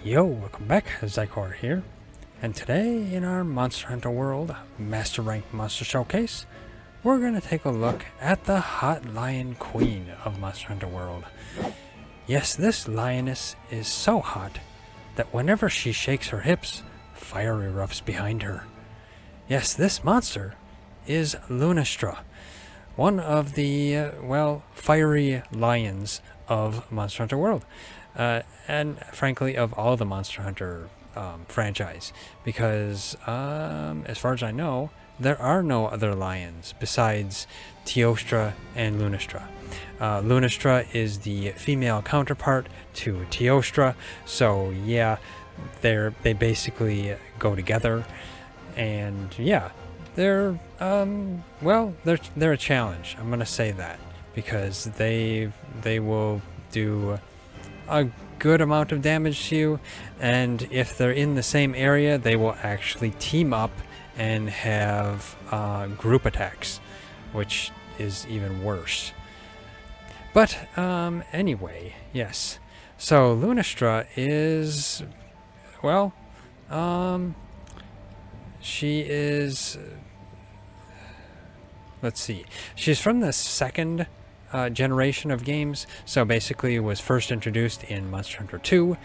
Yo, welcome back, Zycor here, and today in our Monster Hunter World Master Rank Monster Showcase, we're going to take a look at the Hot Lion Queen of Monster Hunter World. Yes, this lioness is so hot that whenever she shakes her hips, fire erupts behind her. Yes, this monster is Lunestra, one of the, fiery lions of Monster Hunter World. And frankly, of all the Monster Hunter franchise, because as far as I know, there are no other lions besides Teostra and Lunastra. Lunestra is the female counterpart to Teostra, so yeah, they basically go together, and yeah, they're a challenge. I'm gonna say that because they will do a good amount of damage to you, and if they're in the same area, they will actually team up and have group attacks, which is even worse. But anyway, yes. So Lunestra is, she is. Let's see. She's from the second generation of games, so basically it was first introduced in Monster Hunter 2,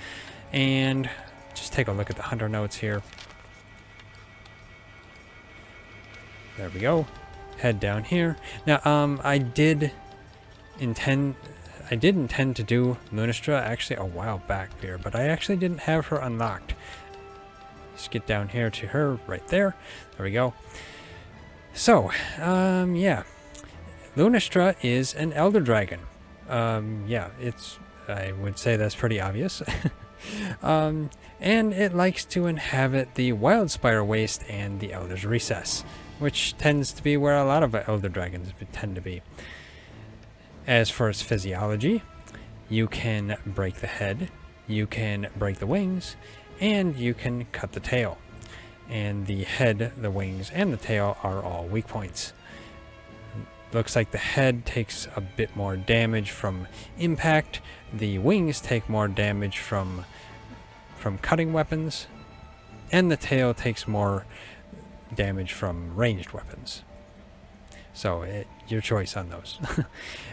and just take a look at the hunter notes here. There we go. Head down here. Now, I did intend to do Lunestra actually a while back here, but I actually didn't have her unlocked. Let's get down here to her right there. There we go. So, yeah. Lunestra is an elder dragon. I would say that's pretty obvious. And it likes to inhabit the Wildspire Waste and the Elder's Recess, which tends to be where a lot of elder dragons tend to be. As for its physiology, you can break the head, you can break the wings, and you can cut the tail. And the head, the wings, and the tail are all weak points. Looks like the head takes a bit more damage from impact. The wings take more damage from cutting weapons, and the tail takes more damage from ranged weapons. So your choice on those.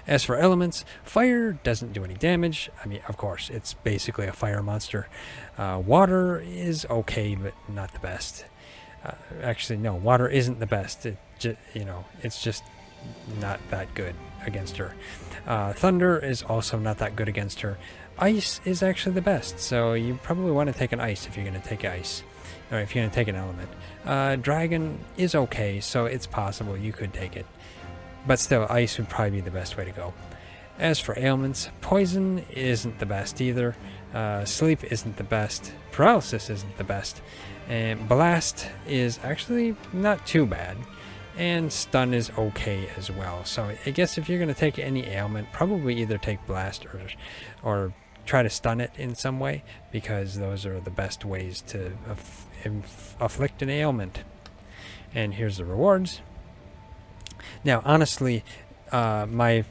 As for elements, fire doesn't do any damage. I mean, of course, it's basically a fire monster. Water is okay, but not the best. Actually, no, water isn't the best. It's just not that good against her. Thunder is also not that good against her. Ice is actually the best, so you probably want to take an ice if you're going to take ice, or if you're going to take an element. Dragon is okay, so it's possible you could take it, but still, ice would probably be the best way to go. As for ailments, poison isn't the best either. Sleep isn't the best. Paralysis isn't the best. And blast is actually not too bad. And stun is okay as well. So I guess if you're going to take any ailment, probably either take blast or try to stun it in some way, because those are the best ways to afflict an ailment. And here's the rewards. Now, honestly, my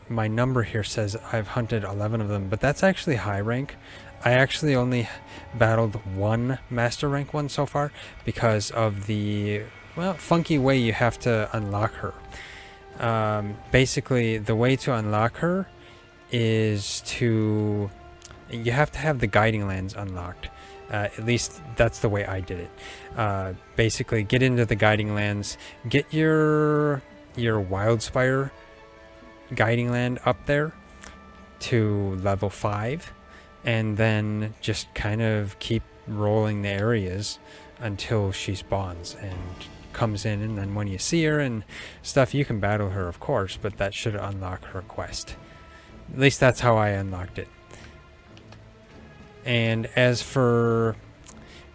number here says I've hunted 11 of them, but that's actually high rank. I actually only battled one master rank one so far because of the funky way you have to unlock her. Basically, the way to unlock her is you have to have the guiding lands unlocked. At least that's the way I did it. Basically, get into the guiding lands, get your Wildspire guiding land up there to level 5, and then just kind of keep rolling the areas until she spawns and comes in, and then when you see her and stuff, you can battle her, of course, but that should unlock her quest. At least that's how I unlocked it. And as for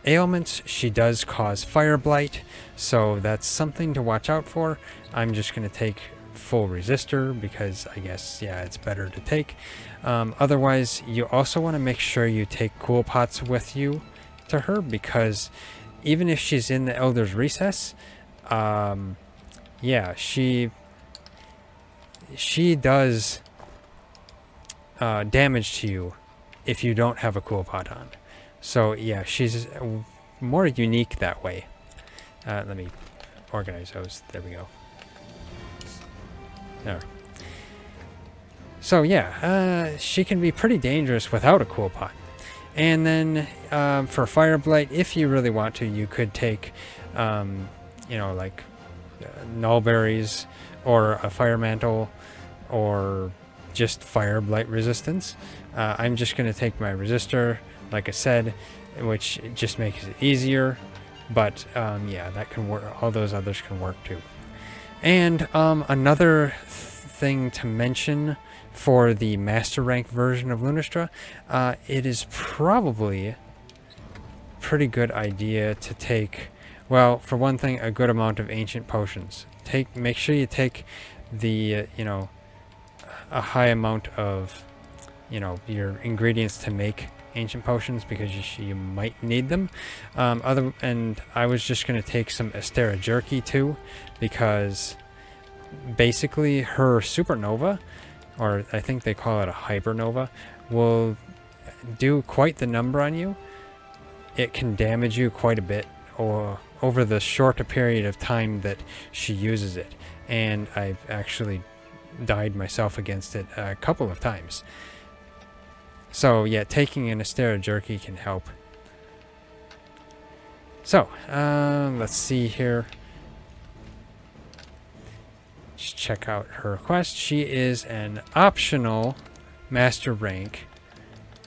ailments, she does cause fire blight, so that's something to watch out for. I'm just going to take full resistor because I guess, yeah, it's better to take. Otherwise, you also want to make sure you take cool pots with you to her, because even if she's in the Elder's Recess, she does damage to you if you don't have a cool pot on. So yeah, she's more unique that way. Let me organize those. There we go. There. So yeah, she can be pretty dangerous without a cool pot. And then for Fire Blight, if you really want to, you could take, like Nullberries or a Fire Mantle or just Fire Blight resistance. I'm just going to take my Resistor, like I said, which just makes it easier. But yeah, that can work. All those others can work too. And another thing to mention for the Master Rank version of Lunastra, it is probably a pretty good idea to take, well, for one thing, a good amount of Ancient Potions. Make sure you take the, a high amount of, your ingredients to make Ancient Potions, because you might need them. And I was just going to take some Astera Jerky too, because basically her Supernova, or I think they call it a Hypernova, will do quite the number on you. It can damage you quite a bit or over the shorter period of time that she uses it. And I've actually died myself against it a couple of times. So yeah, taking an Astera Jerky can help. So, let's see here. Just check out her quest. She is an optional Master Rank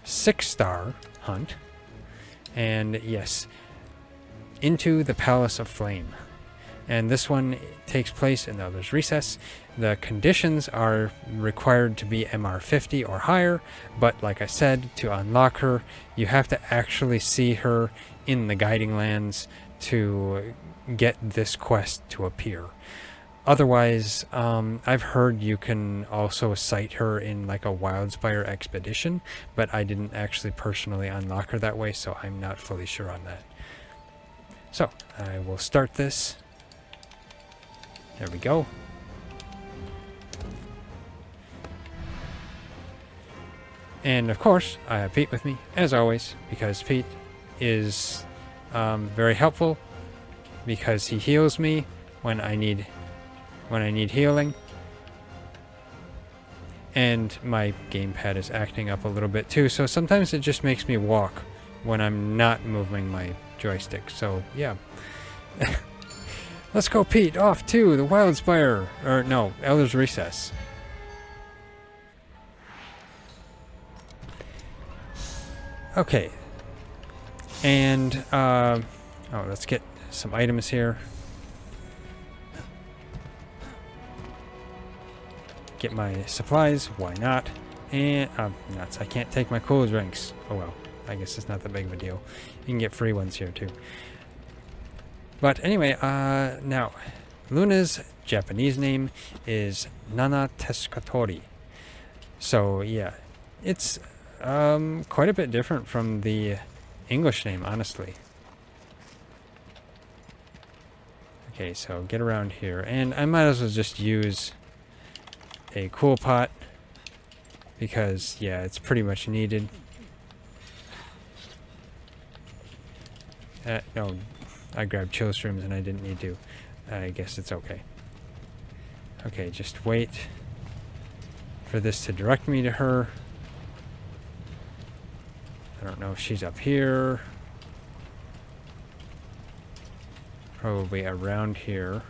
6-star hunt. And yes, into the Palace of Flame. And this one takes place in the Elder's Recess. The conditions are required to be MR 50 or higher, but like I said, to unlock her, you have to actually see her in the Guiding Lands to get this quest to appear. Otherwise, I've heard you can also sight her in like a Wildspire expedition, but I didn't actually personally unlock her that way, so I'm not fully sure on that. So, I will start this. There we go. And of course, I have Pete with me, as always, because Pete is very helpful, because he heals me when I need healing. And my gamepad is acting up a little bit too, so sometimes it just makes me walk when I'm not moving my joystick. So yeah. Let's go, Pete, off to the Wildspire, or no, Elder's Recess. Okay. And let's get some items here. Get my supplies, why not? And nuts, I can't take my cool drinks. Oh well, I guess it's not that big of a deal. You can get free ones here too. But anyway, now Luna's Japanese name is Nana Tescatori. So yeah, it's quite a bit different from the English name, honestly. Okay, so get around here, and I might as well just use a cool pot, because yeah, it's pretty much needed. No, I grabbed chill streams and I didn't need to. I guess it's okay. Okay, just wait for this to direct me to her. I don't know if she's up here. Probably around here.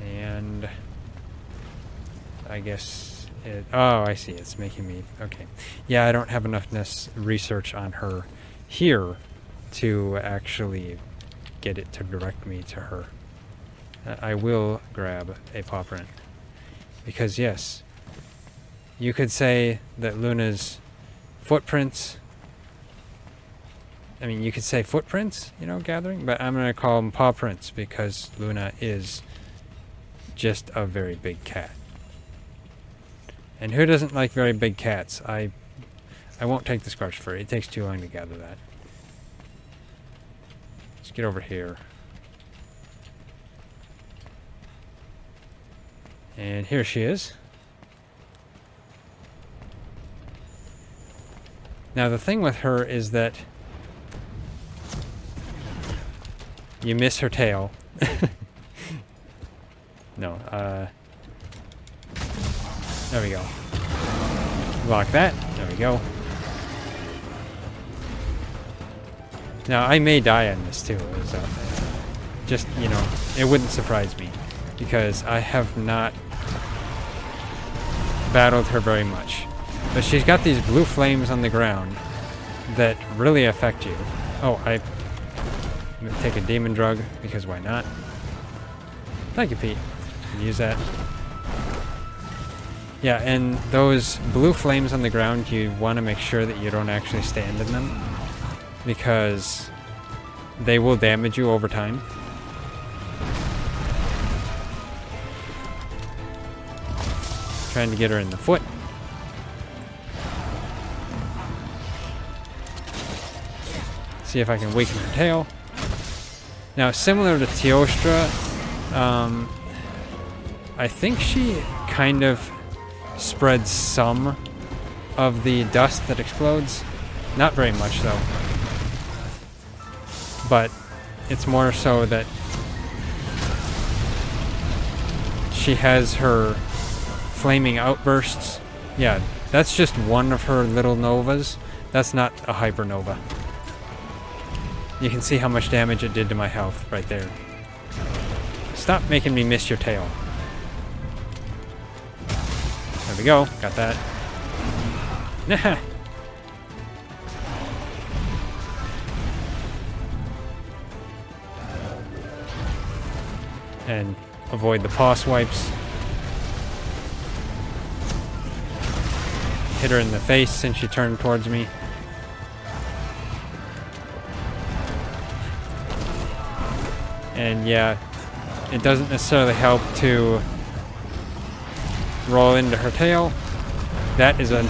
And I guess it, oh, I see, it's making me, okay. Yeah, I don't have enough research on her here to actually get it to direct me to her. I will grab a paw print. Because yes, you could say that Luna's footprints, I mean, you could say footprints, gathering, but I'm going to call them paw prints because Luna is just a very big cat. And who doesn't like very big cats? I won't take the scorch fur. It takes too long to gather that. Let's get over here. And here she is. Now the thing with her is that you miss her tail. No, there we go. Block that. There we go. Now, I may die on this too. So just, you know, it wouldn't surprise me. Because I have not battled her very much. But she's got these blue flames on the ground that really affect you. Oh, I'm going to take a demon drug, because why not? Thank you, Pete. Use that. Yeah, and those blue flames on the ground, you want to make sure that you don't actually stand in them, because they will damage you over time. Trying to get her in the foot. See if I can weaken her tail. Now, similar to Teostra, I think she kind of spreads some of the dust that explodes. Not very much, though. But it's more so that she has her flaming outbursts. Yeah, that's just one of her little novas. That's not a hypernova. You can see how much damage it did to my health right there. Stop making me miss your tail. There we go. Got that. Nah. And avoid the paw swipes. Hit her in the face since she turned towards me. And yeah, it doesn't necessarily help to roll into her tail. That is a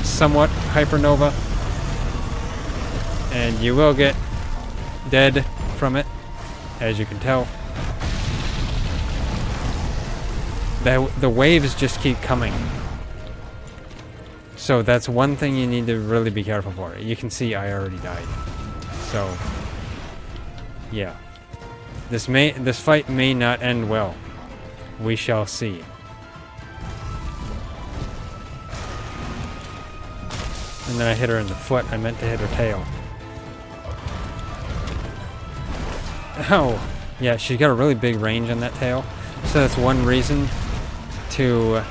somewhat hypernova. And you will get dead from it, as you can tell. The waves just keep coming. So that's one thing you need to really be careful for. You can see I already died. So, yeah. This fight may not end well. We shall see. And then I hit her in the foot. I meant to hit her tail. Oh, yeah, she's got a really big range on that tail. So that's one reason to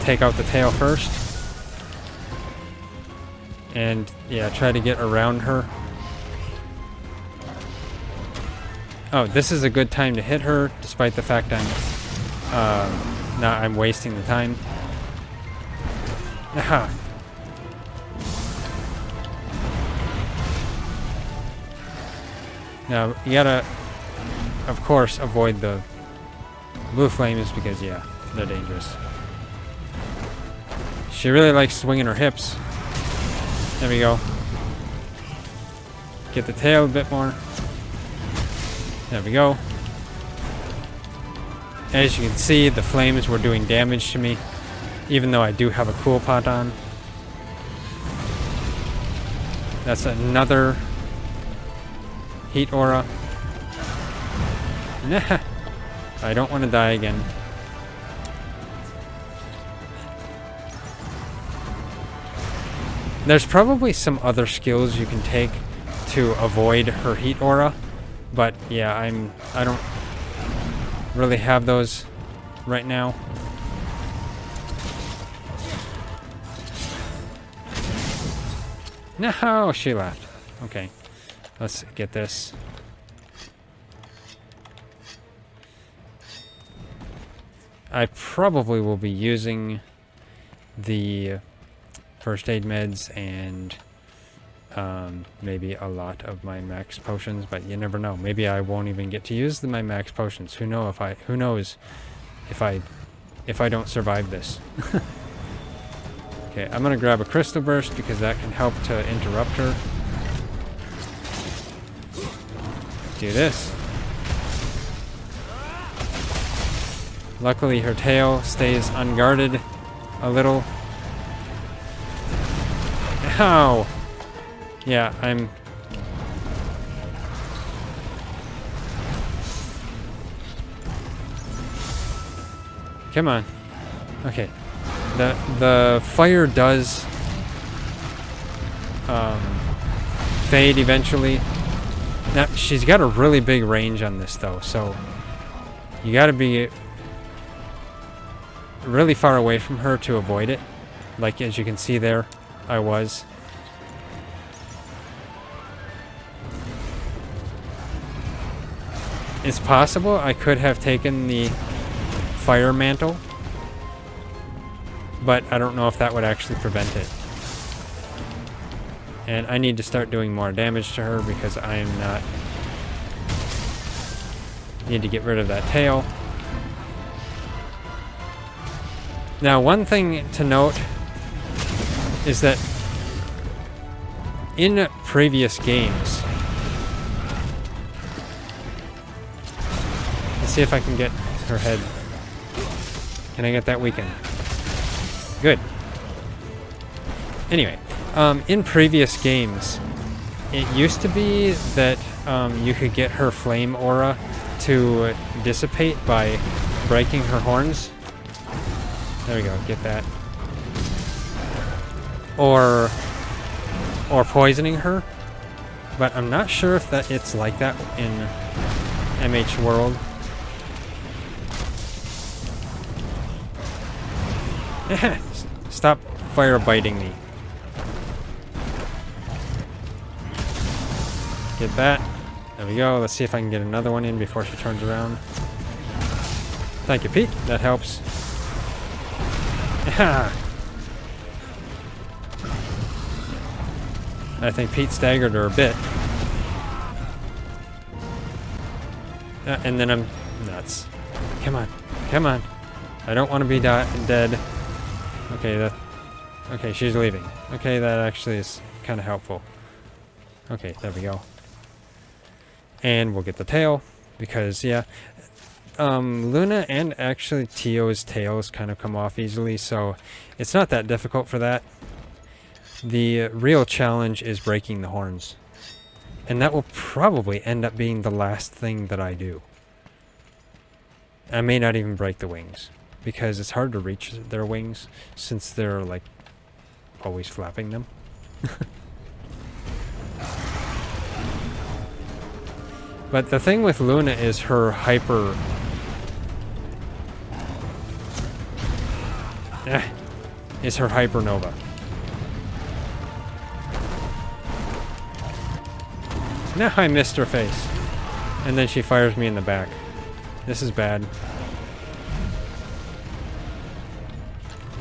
take out the tail first. And yeah, try to get around her. Oh, this is a good time to hit her, despite the fact I'm wasting the time. Aha. Now, you gotta, of course, avoid the blue flames because, yeah, they're dangerous. She really likes swinging her hips. There we go. Get the tail a bit more. There we go. As you can see, the flames were doing damage to me, even though I do have a cool pot on. That's another heat aura. Nah, I don't want to die again. There's probably some other skills you can take to avoid her heat aura, but yeah, I don't really have those right now. No, she left. Okay, let's get this. I probably will be using the first aid meds and maybe a lot of my max potions, but you never know. Maybe I won't even get to use my max potions. Who knows if I don't survive this. Okay, I'm gonna grab a crystal burst because that can help to interrupt her. Do this. Luckily her tail stays unguarded a little. No! Yeah, I'm... Come on. Okay. The fire does fade eventually. Now, she's got a really big range on this though, so you gotta be really far away from her to avoid it. Like, as you can see there, I was. It's possible I could have taken the fire mantle, but I don't know if that would actually prevent it. And I need to start doing more damage to her because I am not... Need to get rid of that tail. Now, one thing to note is that in previous games... Let's see if I can get her head. Can I get that weakened? Good. Anyway, in previous games, it used to be that you could get her flame aura to dissipate by breaking her horns. There we go, get that. Or poisoning her. But I'm not sure if it's like that in MH World. Stop fire biting me. Get that. There we go. Let's see if I can get another one in before she turns around. Thank you, Pete. That helps. I think Pete staggered her a bit. And then I'm nuts. Come on. Come on. I don't want to be dead. Okay, okay, she's leaving. Okay, that actually is kind of helpful. Okay, there we go. And we'll get the tail, because, yeah, Luna and actually Tio's tails kind of come off easily, so it's not that difficult for that. The real challenge is breaking the horns. And that will probably end up being the last thing that I do. I may not even break the wings, because it's hard to reach their wings since they're like always flapping them. But the thing with Luna is her hyper hypernova. Now I missed her face. And then she fires me in the back. This is bad.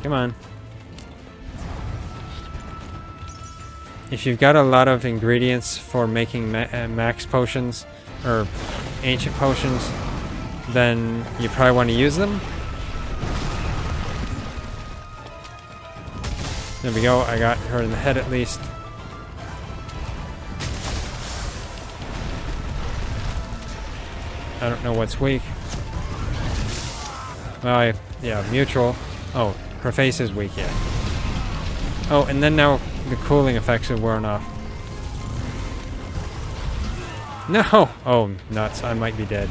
Come on. If you've got a lot of ingredients for making max potions, or ancient potions, then you probably want to use them. There we go, I got her in the head at least. I don't know what's weak. Well, yeah, mutual. Oh, her face is weak, yeah. Oh, and then now the cooling effects have worn off. No! Oh, nuts. I might be dead.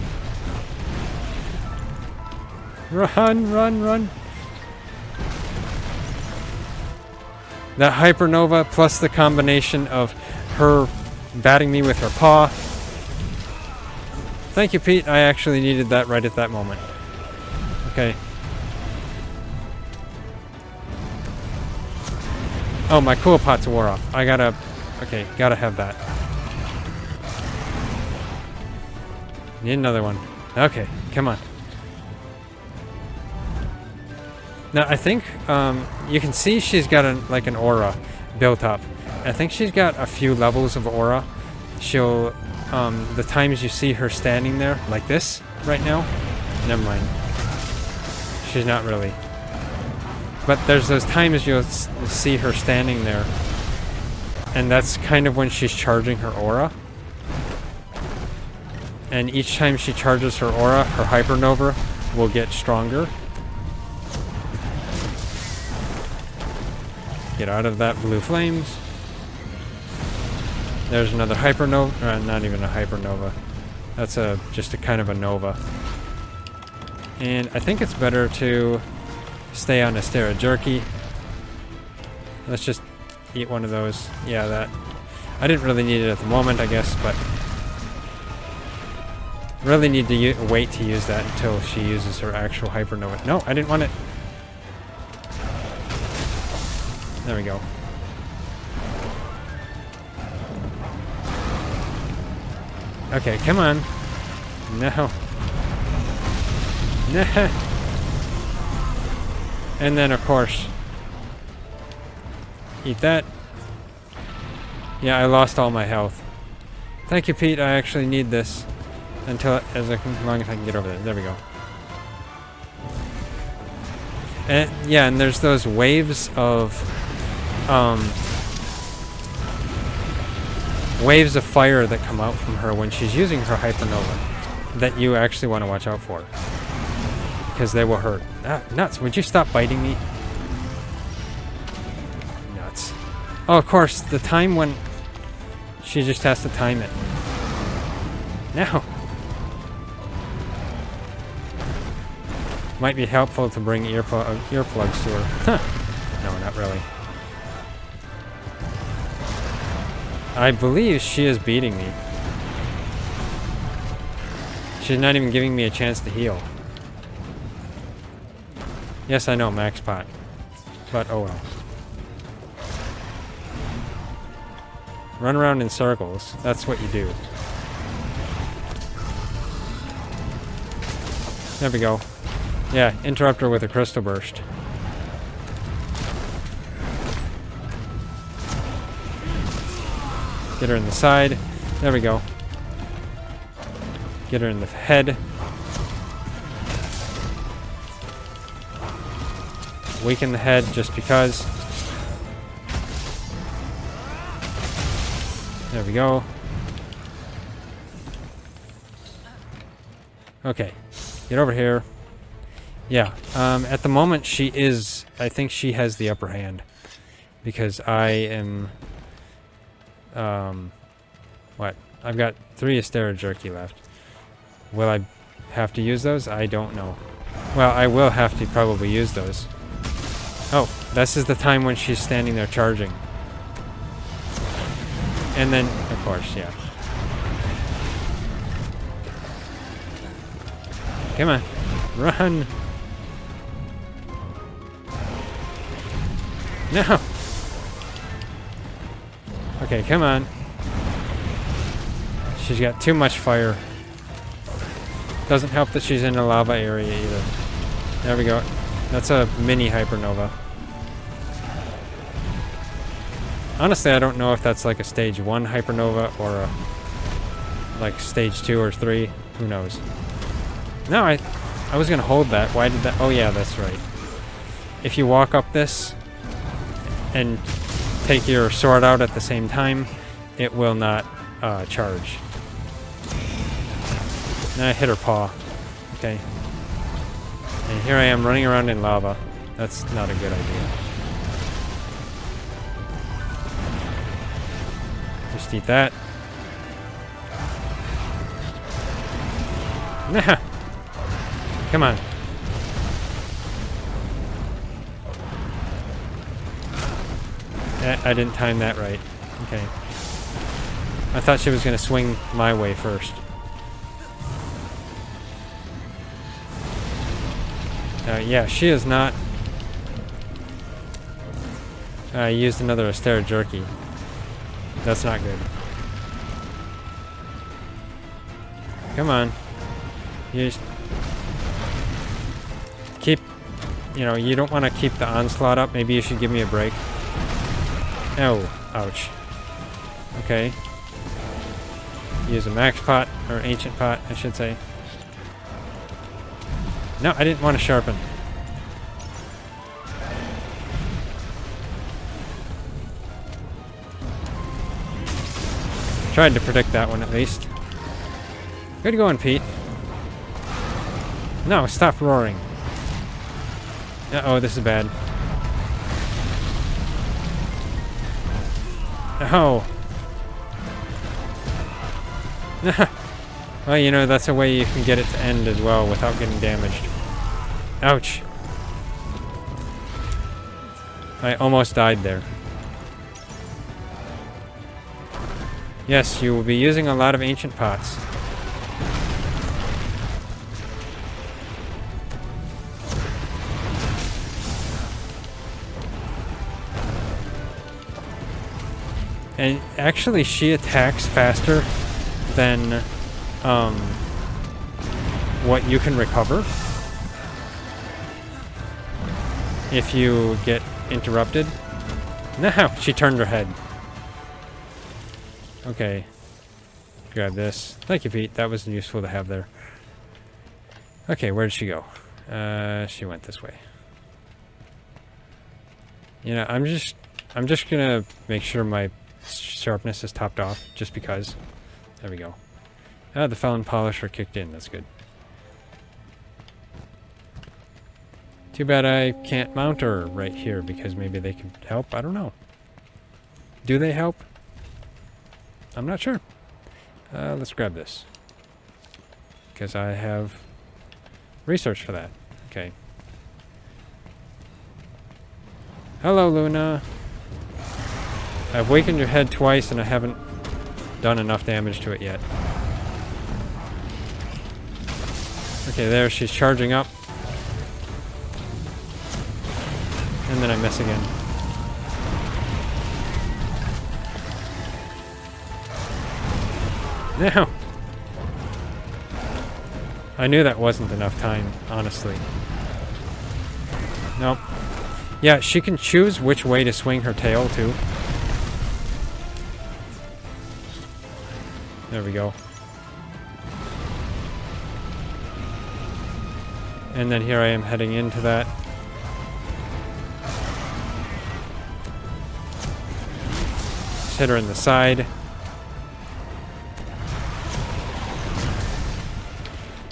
Run, run, run. That hypernova plus the combination of her batting me with her paw. Thank you, Pete. I actually needed that right at that moment. Okay. Oh, my cool pots wore off. I gotta... Okay, gotta have that. Need another one. Okay, come on. Now, I think you can see she's got like an aura built up. I think she's got a few levels of aura. She'll, the times you see her standing there, like this, right now. Never mind. She's not really. But there's those times you'll see her standing there. And that's kind of when she's charging her aura. And each time she charges her aura, her hypernova will get stronger. Get out of that blue flames. There's another hypernova. Not even a hypernova. That's just a kind of a nova. And I think it's better to stay on Astera Jerky. Let's just eat one of those. Yeah, that. I didn't really need it at the moment, I guess, but really need to wait to use that until she uses her actual hypernova. No, I didn't want it. There we go. Okay, come on. No. Nah. And then, of course, eat that. Yeah, I lost all my health. Thank you, Pete. I actually need this until as long as I can get over there. There we go. And yeah, and there's those waves of fire that come out from her when she's using her hypernova that you actually want to watch out for, because they will hurt. Ah, nuts. Would you stop biting me? Nuts. Oh, of course, the time when she just has to time it. No. Might be helpful to bring earplugs to her. Huh. No, not really. I believe she is beating me. She's not even giving me a chance to heal. Yes, I know, max pot. But oh well. Run around in circles. That's what you do. There we go. Yeah, interrupt her with a crystal burst. Get her in the side. There we go. Get her in the head. Weaken the head just because. There we go. Okay. Get over here. Yeah. At the moment, she is... I think she has the upper hand. Because I am... what? I've got 3 Astera Jerky left. Will I have to use those? I don't know. Well, I will have to probably use those. Oh, this is the time when she's standing there charging. And then, of course, yeah. Come on. Run! No! Okay, come on. She's got too much fire. Doesn't help that she's in a lava area either. There we go. That's a mini hypernova. Honestly, I don't know if that's like a stage 1 hypernova or a like stage 2 or 3. Who knows? No, I was gonna hold that. Why did that? Oh yeah, that's right. If you walk up this and take your sword out at the same time, it will not charge. Now I hit her paw. Okay. And here I am running around in lava. That's not a good idea. Just eat that. Nah. Come on. I didn't time that right. Okay. I thought she was going to swing my way first. Yeah, she is not... I used another Astera Jerky. That's not good. Come on. You just keep... You know, you don't want to keep the onslaught up. Maybe you should give me a break. Oh, ouch. Okay. Use a max pot, or ancient pot, I should say. No, I didn't want to sharpen. Tried to predict that one at least. Good going, Pete. No, stop roaring. Uh-oh, this is bad. Oh. Well, you know, that's a way you can get it to end as well without getting damaged. Ouch. I almost died there. Yes, you will be using a lot of ancient pots. And actually, she attacks faster than what you can recover if you get interrupted. No, she turned her head. Okay. Grab this. Thank you, Pete. That was useful to have there. Okay, where did she go? She went this way. You know, I'm just gonna make sure my sharpness is topped off, just because. There we go. Ah, the Felon Polisher kicked in. That's good. Too bad I can't mount her right here, because maybe they could help. I don't know. Do they help? I'm not sure. Let's grab this, because I have research for that. Okay. Hello, Luna. I've wakened your head twice, and I haven't done enough damage to it yet. Okay, there, she's charging up. And then I miss again. No! I knew that wasn't enough time, honestly. Nope. Yeah, she can choose which way to swing her tail, too. There we go. And then here I am heading into that. Just hit her in the side.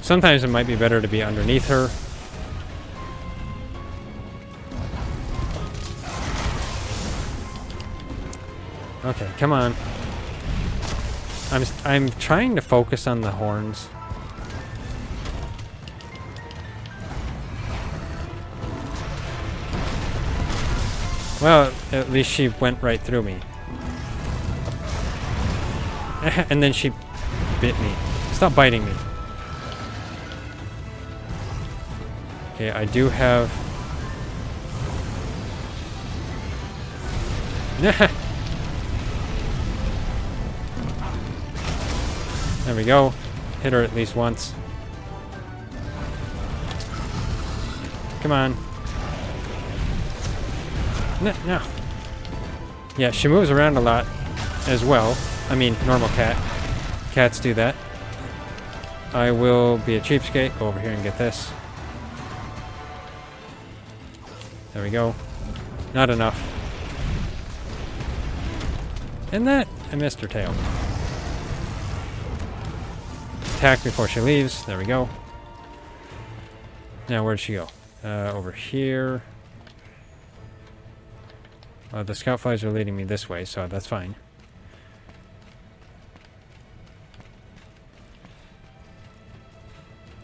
Sometimes it might be better to be underneath her. Okay, come on. I'm trying to focus on the horns. Well, at least she went right through me. And then she bit me. Stop biting me. Okay, I do have... There we go. Hit her at least once. Come on. No. Yeah, she moves around a lot as well. I mean, normal cat. Cats do that. I will be a cheapskate. Go over here and get this. There we go. Not enough. And that, I missed her tail. Attack before she leaves. There we go. Now, where'd she go? Over here. The scout flies are leading me this way, so that's fine.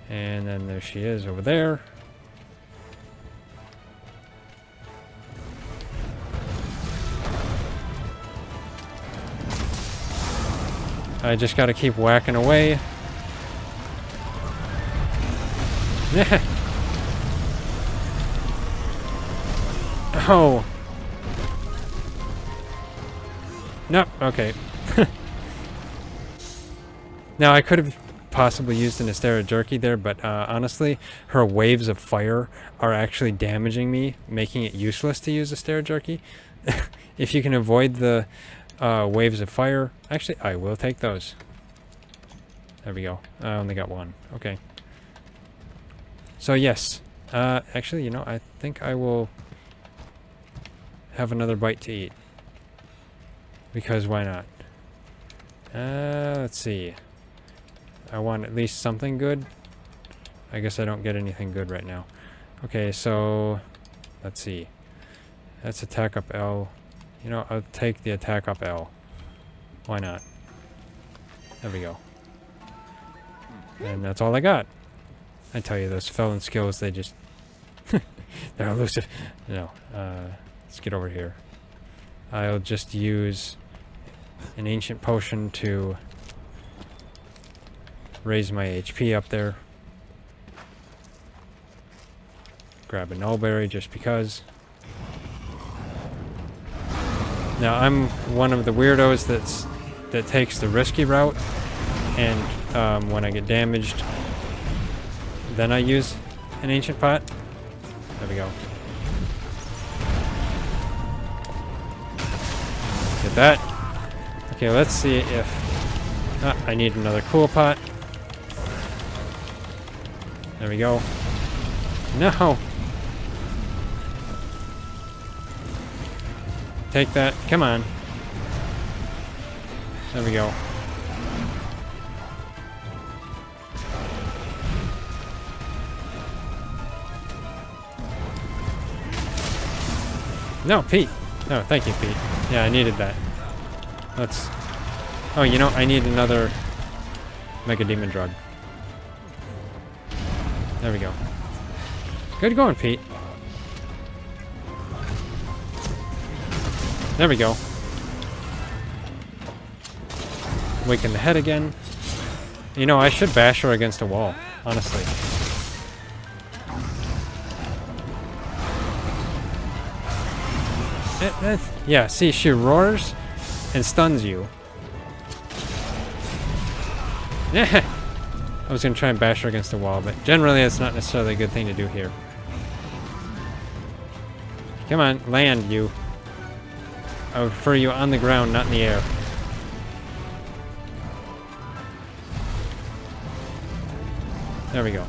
And then there she is over there. I just gotta keep whacking away. Oh. No, okay. Now, I could have possibly used an Astera Jerky there, but honestly, her waves of fire are actually damaging me, making it useless to use Astera Jerky. If you can avoid the waves of fire, actually, I will take those. There we go. I only got one. Okay. So, yes. Actually, you know, I think I will have another bite to eat. Because why not? Let's see. I want at least something good. I guess I don't get anything good right now. Okay, so let's see. That's attack up L. You know, I'll take the attack up L. Why not? There we go. And that's all I got. I tell you, those felon skills, they just... they're elusive. No, let's get over here. I'll just use an ancient potion to raise my HP up there. Grab a nullberry just because. Now, I'm one of the weirdos that takes the risky route, and when I get damaged, then I use an ancient pot. There we go. Get that. Okay, let's see if... I need another cool pot. There we go. No! Take that. Come on. There we go. No, Pete. No, thank you, Pete. Yeah, I needed that. Let's... Oh, you know, I need another Mega Demon Drug. There we go. Good going, Pete. There we go. Waken the head again. You know, I should bash her against a wall, honestly. Yeah, see, she roars and stuns you. Yeah. I was going to try and bash her against the wall, but generally it's not necessarily a good thing to do here. Come on, land, you. I would prefer you on the ground, not in the air. There we go.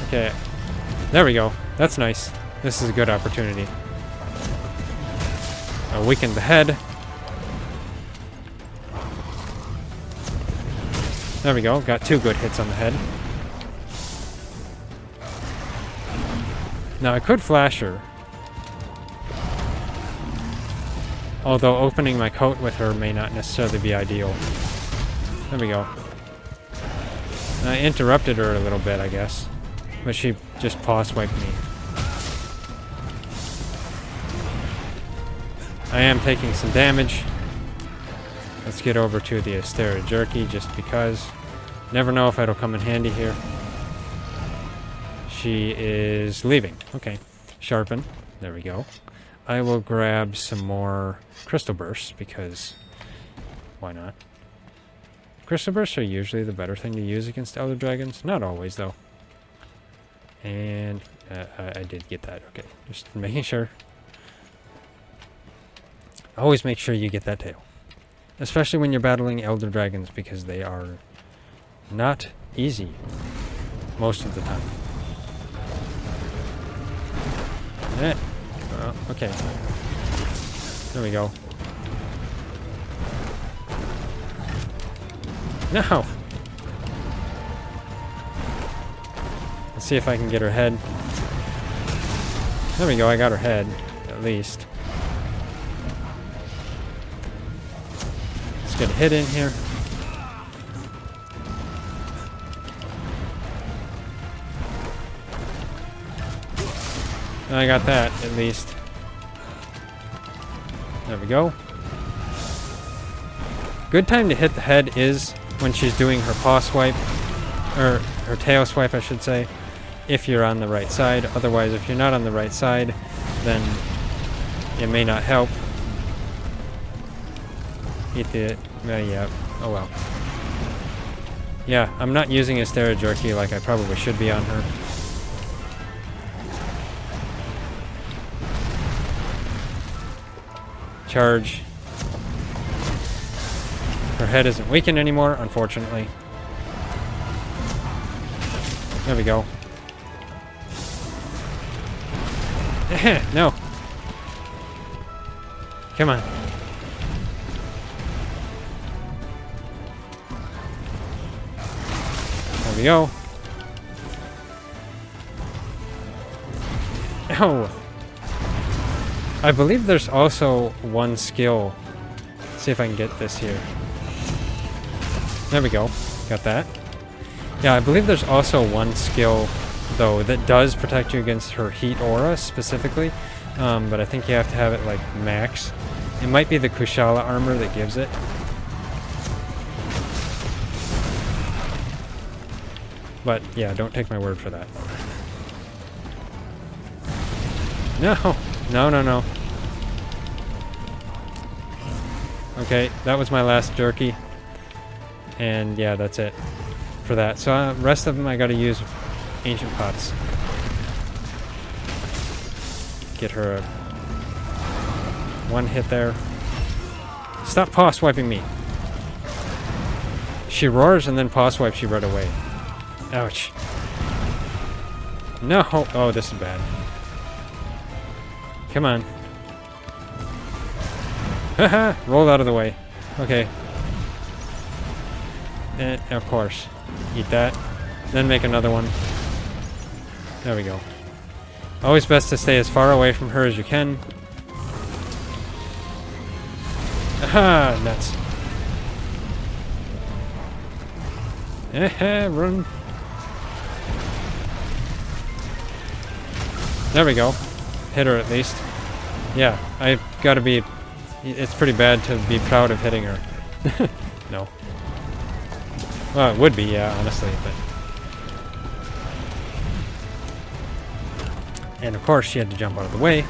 Okay. There we go. That's nice. This is a good opportunity. I weakened the head. There we go. Got 2 good hits on the head. Now I could flash her. Although opening my coat with her may not necessarily be ideal. There we go. I interrupted her a little bit, I guess. But she just paw swiped me. I am taking some damage. Let's get over to the Astera Jerky just because. Never know if it'll come in handy here. She is leaving. Okay. Sharpen. There we go. I will grab some more Crystal Bursts because why not? Crystal Bursts are usually the better thing to use against Elder Dragons. Not always, though. And I did get that. Okay. Just making sure. Always make sure you get that tail. Especially when you're battling Elder Dragons because they are not easy most of the time. Okay. There we go. No! Let's see if I can get her head. There we go, I got her head, at least. Let's get a hit in here. I got that, at least. There we go. Good time to hit the head is when she's doing her paw swipe, or her tail swipe, I should say, if you're on the right side. Otherwise, if you're not on the right side, then it may not help. Eat the... yeah. Oh well. Yeah, I'm not using Astera Jerky like I probably should be on her. Charge. Her head isn't weakened anymore, unfortunately. There we go. No. Come on. There we go. Oh. I believe there's also one skill. Let's see if I can get this here. There we go. Got that. Yeah, I believe there's also one skill, though, that does protect you against her heat aura specifically. But I think you have to have it, like, max. It might be the Kushala armor that gives it. But, yeah, don't take my word for that. No! No, no, no. Okay, that was my last jerky. And, yeah, that's it for that. So, rest of them I gotta use ancient pots. Get her a one hit there. Stop paw swiping me. She roars and then paw swipes you right away. Ouch. No! Oh, this is bad. Come on. Haha! Roll out of the way. Okay. And, of course. Eat that. Then make another one. There we go. Always best to stay as far away from her as you can. Aha! Nuts. Run. There we go. Hit her at least. Yeah, I've got to be... It's pretty bad to be proud of hitting her. No. Well, it would be, yeah, honestly, but... And of course, she had to jump out of the way.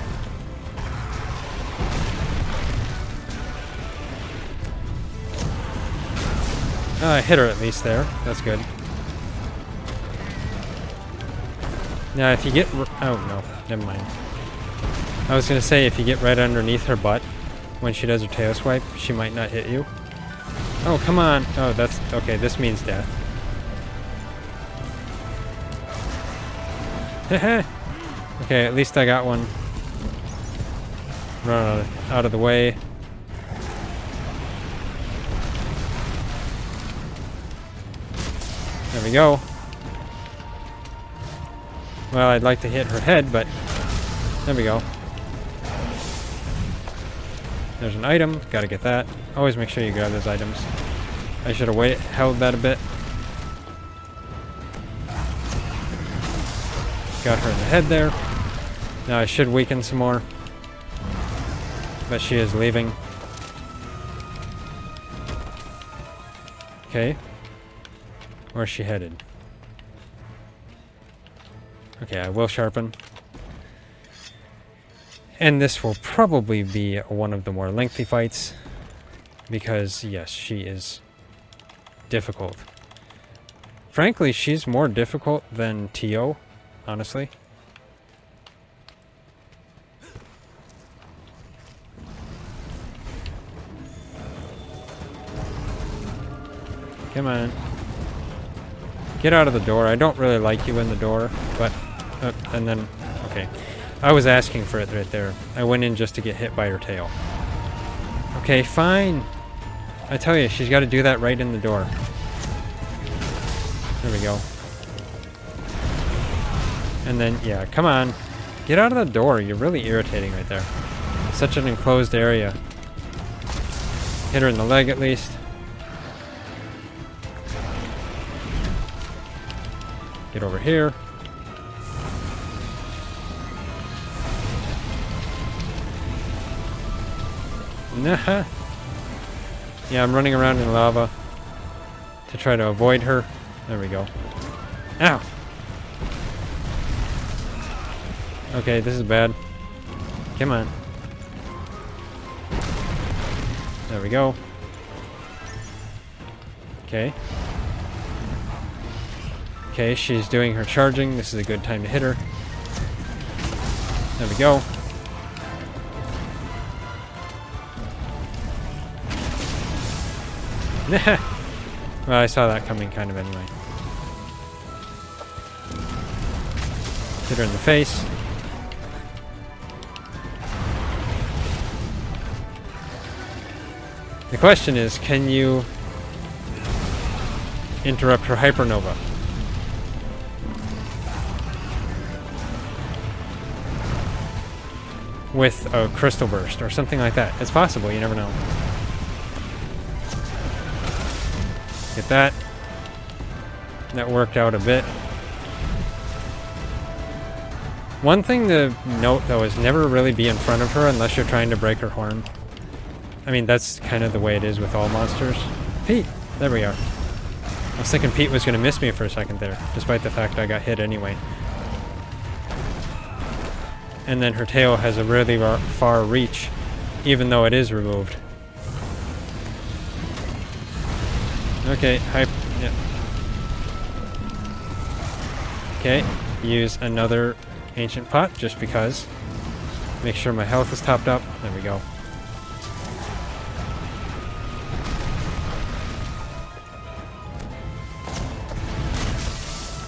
I hit her at least there. That's good. Now, if you get... Oh, no. Never mind. I was going to say, if you get right underneath her butt when she does her tail swipe, she might not hit you. Oh, come on. Oh, that's... Okay, this means death. Okay, at least I got one. Run out of the way. There we go. Well, I'd like to hit her head, but there we go. There's an item. Gotta get that. Always make sure you grab those items. I should have held that a bit. Got her in the head there. Now I should weaken some more. But she is leaving. Okay. Where's she headed? Okay, I will sharpen. And this will probably be one of the more lengthy fights. Because, yes, she is difficult. Frankly, she's more difficult than Tio, honestly. Come on. Get out of the door. I don't really like you in the door, but... and then... Okay. I was asking for it right there. I went in just to get hit by her tail. Okay, fine. I tell you, she's got to do that right in the door. There we go. And then, yeah, come on. Get out of the door. You're really irritating right there. Such an enclosed area. Hit her in the leg at least. Get over here. Nah. Yeah, I'm running around in lava to try to avoid her. There we go. Ow! Okay, this is bad. Come on. There we go. Okay. Okay, she's doing her charging. This is a good time to hit her. There we go. Well, I saw that coming kind of anyway. Hit her in the face. The question is, can you interrupt her hypernova? with a crystal burst or something like that. It's possible, you never know. Get that. That worked out a bit. One thing to note, though, is never really be in front of her unless you're trying to break her horn. I mean, that's kind of the way it is with all monsters. Pete! There we are. I was thinking Pete was going to miss me for a second there, despite the fact I got hit anyway. And then her tail has a really far reach, even though it is removed. Okay, yeah. Okay, use another ancient pot, just because. Make sure my health is topped up. There we go.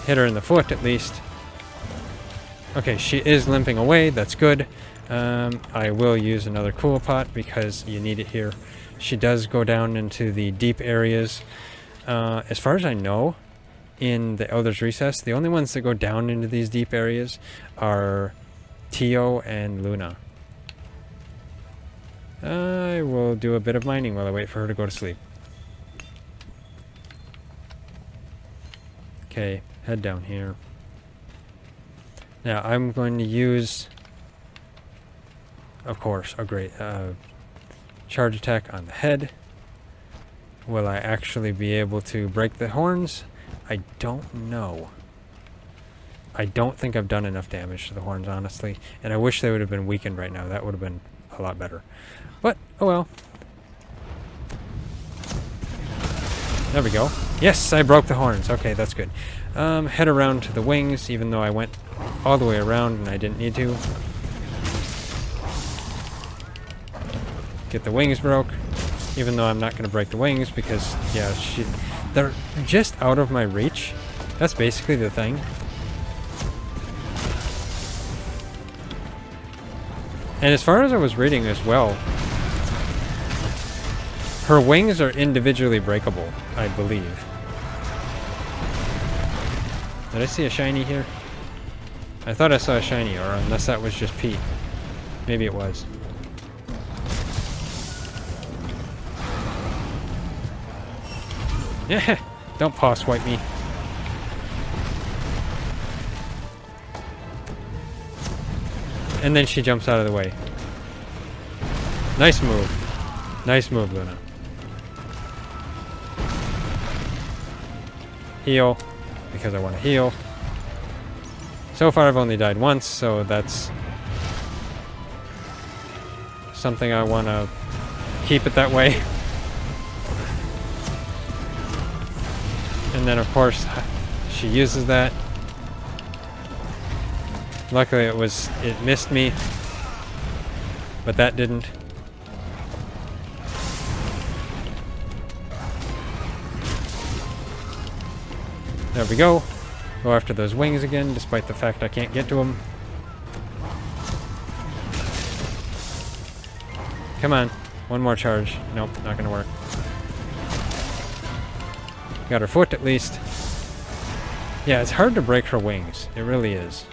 Hit her in the foot, at least. Okay, she is limping away. That's good. I will use another cool pot because you need it here. She does go down into the deep areas. As far as I know, in the Elder's Recess, the only ones that go down into these deep areas are Tio and Luna. I will do a bit of mining while I wait for her to go to sleep. Okay, head down here. Now I'm going to use, of course, a great charge attack on the head. Will I actually be able to break the horns? I don't know. I don't think I've done enough damage to the horns, honestly. And I wish they would have been weakened right now. That would have been a lot better. But, oh well. There we go. Yes, I broke the horns. Okay, that's good. Head around to the wings, even though I went all the way around and I didn't need to. Get the wings broke, even though I'm not going to break the wings because, yeah, they're just out of my reach. That's basically the thing. And as far as I was reading as well, her wings are individually breakable, I believe. Did I see a shiny here? I thought I saw a shiny, or unless that was just Pete. Maybe it was. Yeah, don't paw swipe me. And then she jumps out of the way. Nice move. Nice move, Luna. Heal, because I want to heal. So far I've only died once, so that's something I want to keep it that way. And then of course she uses that. Luckily it missed me, but that didn't. There we go. Go after those wings again, despite the fact I can't get to them. Come on. One more charge. Nope, not gonna work. Got her foot at least. Yeah, it's hard to break her wings. It really is.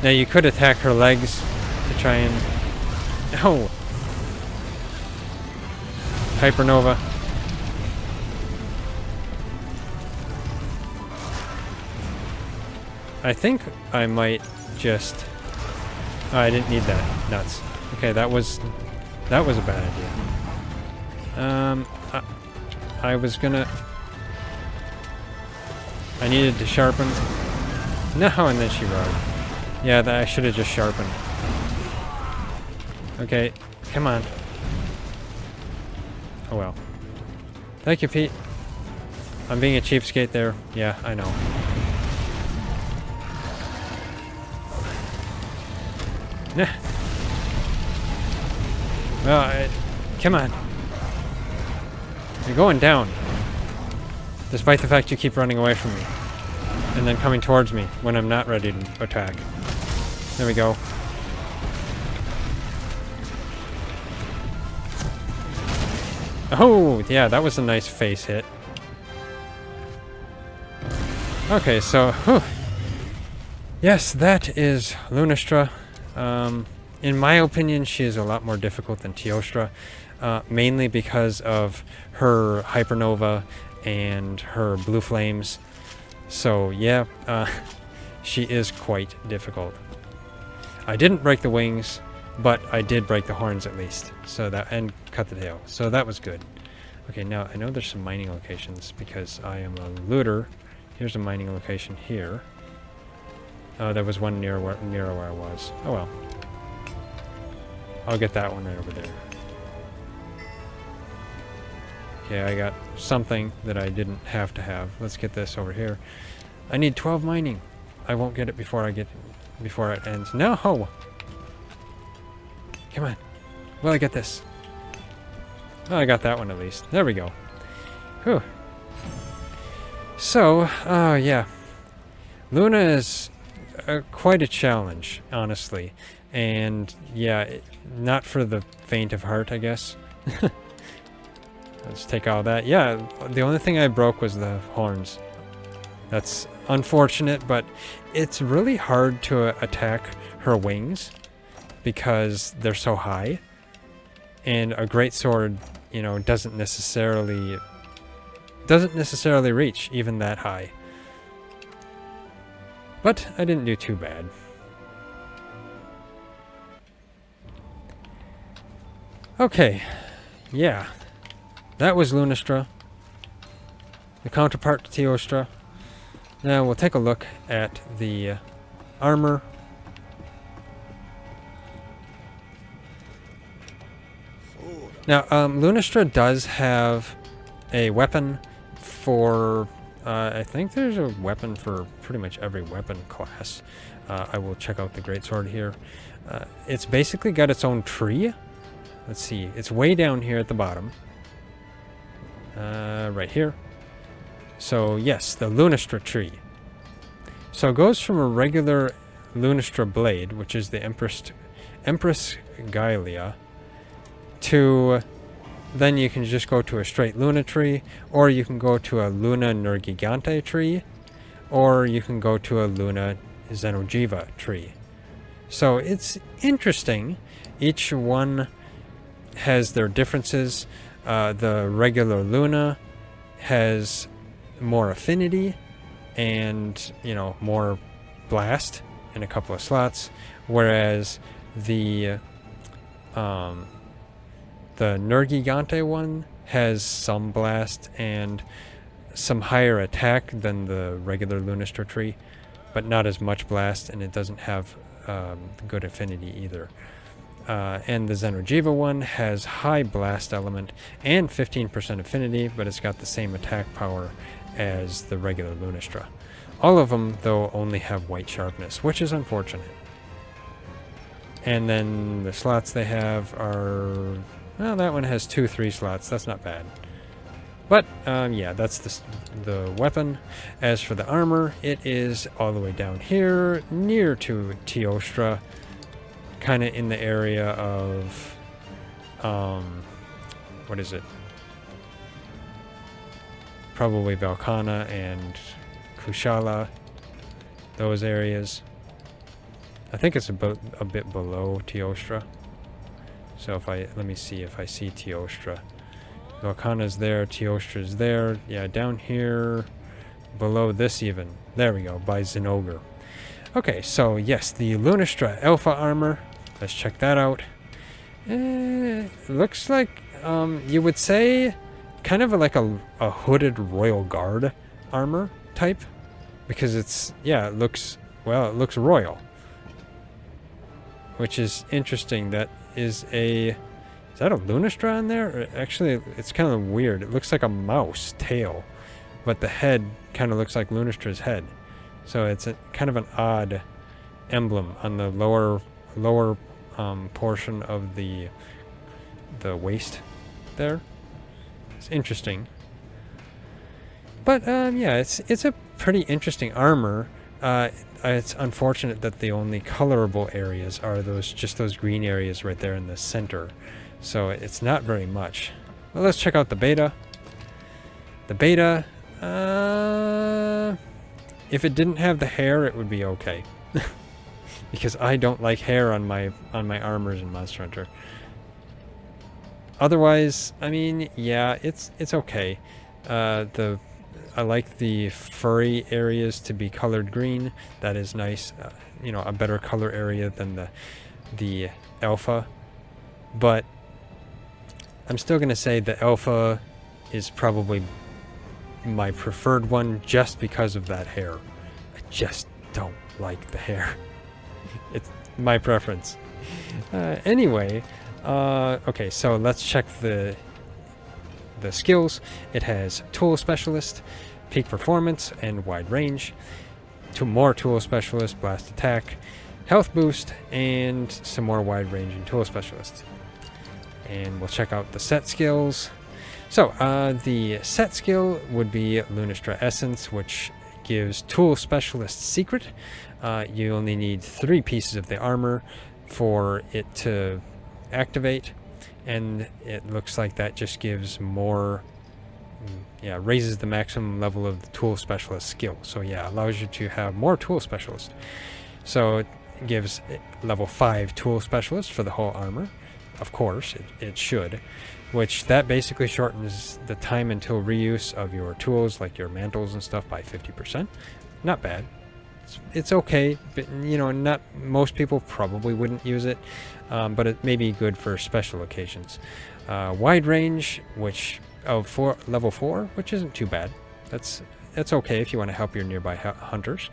Now you could attack her legs to try and... Oh! Hypernova. I think I might just... Oh, I didn't need that. Nuts. Okay, that was a bad idea. I was gonna... I needed to sharpen. No, and then she rolled. Yeah, I should have just sharpened. Okay, come on. Oh well. Thank you, Pete. I'm being a cheapskate there. Yeah, I know. Nah. Well, come on. You're going down. Despite the fact you keep running away from me. And then coming towards me when I'm not ready to attack. There we go. Oh, yeah, that was a nice face hit. Okay, so, whew. Yes, that is Lunestra. In my opinion, she is a lot more difficult than Teostra, mainly because of her hypernova and her blue flames. So yeah, she is quite difficult. I didn't break the wings, but I did break the horns at least. So that, and cut the tail. So that was good. Okay, now I know there's some mining locations because I am a looter. Here's a mining location here. There was one near where I was. Oh well. I'll get that one right over there. Okay, I got something that I didn't have to have. Let's get this over here. I need 12 mining. I won't get it before it ends. No! Come on. Will I get this? Oh, I got that one at least. There we go. Whew. So, yeah. Luna is quite a challenge, honestly. And, yeah, not for the faint of heart, I guess. Let's take all that. Yeah, the only thing I broke was the horns. That's unfortunate, but it's really hard to attack her wings because they're so high. And a great sword, you know, doesn't necessarily reach even that high. But I didn't do too bad. Okay, yeah, that was Lunestra, the counterpart to Teostra. Now we'll take a look at the armor. Now, Lunestra does have a weapon for, I think there's a weapon for pretty much every weapon class. I will check out the greatsword here. It's basically got its own tree. Let's see, it's way down here at the bottom. Right here. So yes, the Lunestra tree. So it goes from a regular Lunestra blade, which is the Empress Gaelia, to then you can just go to a straight Luna tree, or you can go to a Luna Nergigante tree, or you can go to a Luna Xenojiva tree. So it's interesting. Each one has their differences. The regular Luna has more affinity and, you know, more blast in a couple of slots, whereas the Nergigante one has some blast and some higher attack than the regular Lunestra tree, but not as much blast, and it doesn't have good affinity either. And the Xenojiva one has high blast element and 15% affinity, but it's got the same attack power as the regular Lunestra. All of them, though, only have white sharpness, which is unfortunate. And then the slots they have are... well, that one has 2-3 slots. That's not bad. But, yeah, that's the weapon. As for the armor, it is all the way down here, near to Teostra, kind of in the area of, what is it? Probably Valkana and Kushala, those areas. I think it's about a bit below Teostra. So if let me see if I see Teostra. Valkana's there, Teostra's there. Yeah, down here, below this even. There we go, by Zinogre. Okay, so yes, the Lunestra Alpha armor. Let's check that out. Looks like, you would say, kind of like a hooded Royal Guard armor type. Because it's, yeah, it looks royal. Which is interesting. That is that a Lunestra on there? Actually, it's kind of weird. It looks like a mouse tail, but the head kind of looks like Lunestra's head. So it's kind of an odd emblem on the lower portion of the waist there. It's interesting. But yeah, it's a pretty interesting armor. It's unfortunate that the only colorable areas are those green areas right there in the center. So it's not very much. Well, let's check out the beta. The beta, if it didn't have the hair, it would be okay. because I don't like hair on my armors in Monster Hunter. Otherwise, I mean, yeah, it's okay. I like the furry areas to be colored green. That is nice. You know, a better color area than the alpha. But I'm still gonna say the alpha is probably my preferred one just because of that hair. I just don't like the hair. It's my preference. Anyway, okay, so let's check the skills. It has Tool Specialist, Peak Performance, and Wide Range. 2 more Tool Specialist, Blast Attack, Health Boost, and some more Wide Range and Tool Specialist. And we'll check out the set skills. So, the set skill would be Lunestra Essence, which gives Tool Specialist Secret. You only need 3 pieces of the armor for it to activate, and it looks like that just gives more, raises the maximum level of the Tool Specialist skill. So yeah, allows you to have more Tool Specialist. So it gives level 5 Tool Specialist for the whole armor. Of course, it should, which that basically shortens the time until reuse of your tools, like your mantles and stuff, by 50%. Not bad. It's okay, but you know, not most people probably wouldn't use it, but it may be good for special occasions. Wide range, which level 4, which isn't too bad. That's okay if you want to help your nearby hunters.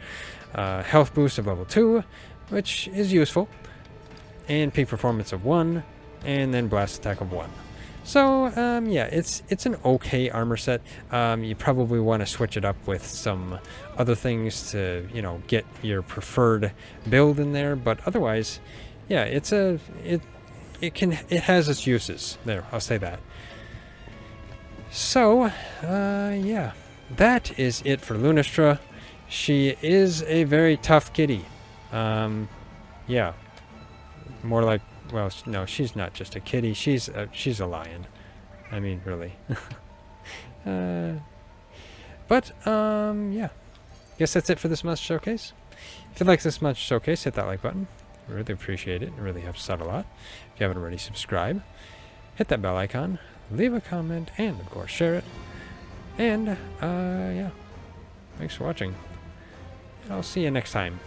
Health boost of level 2, which is useful, and peak performance of 1, and then blast attack of 1. So, yeah, it's an okay armor set. You probably want to switch it up with some other things to, you know, get your preferred build in there. But otherwise, yeah, it has its uses. There, I'll say that. So, yeah, that is it for Lunestra. She is a very tough kitty. Yeah, more like. Well, no, she's not just a kitty. She's a lion. I mean, really. But yeah. Guess that's it for this month's showcase. If you like this month's showcase, hit that like button. I really appreciate it. It really helps out a lot. If you haven't already, subscribe. Hit that bell icon. Leave a comment, and of course, share it. And yeah. Thanks for watching. And I'll see you next time.